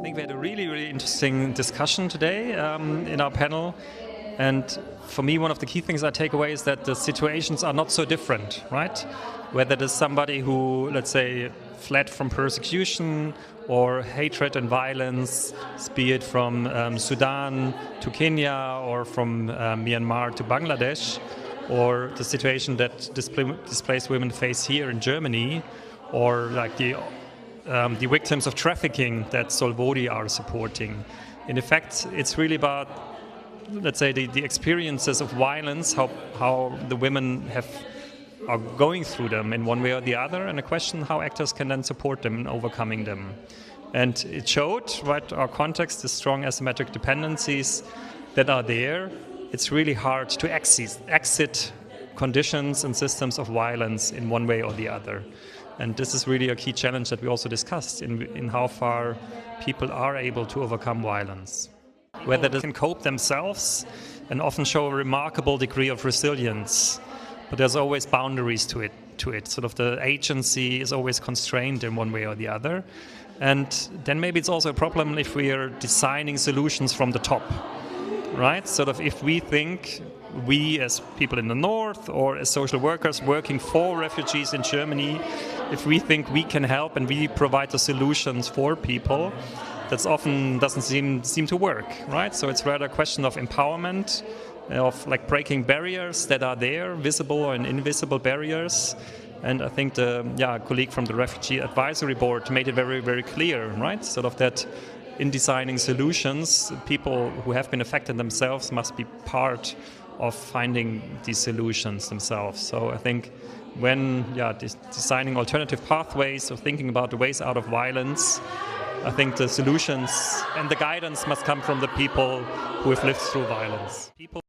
I think we had a really interesting discussion today in our panel. And for me, one of the key things I take away is that the situations are not so different, right? Whether it is somebody who, let's say, fled from persecution or hatred and violence, be it from Sudan to Kenya or from Myanmar to Bangladesh, or the situation that displaced women face here in Germany, or like the victims of trafficking that Solvodi are supporting. In effect, it's really about, let's say, the experiences of violence, how the women are going through them in one way or the other, and a question how actors can then support them in overcoming them. And it showed, right, our context, the strong asymmetric dependencies that are there. It's really hard to exit conditions and systems of violence in one way or the other. And this is really a key challenge that we also discussed in how far people are able to overcome violence. Whether they can cope themselves and often show a remarkable degree of resilience, but there's always boundaries to it. Sort of the agency is always constrained in one way or the other. And then maybe it's also a problem if we are designing solutions from the top, right? Sort of if we think, we as people in the north or as social workers working for refugees in Germany, if we think we can help and we provide the solutions for people, that often doesn't seem to work, right? So it's rather a question of empowerment, of like breaking barriers that are there, visible and invisible barriers. And I think the colleague from the Refugee Advisory Board made it very clear, right? Sort of that in designing solutions, people who have been affected themselves must be part of finding these solutions themselves. So I think when designing alternative pathways or thinking about the ways out of violence, I think the solutions and the guidance must come from the people who have lived through violence. People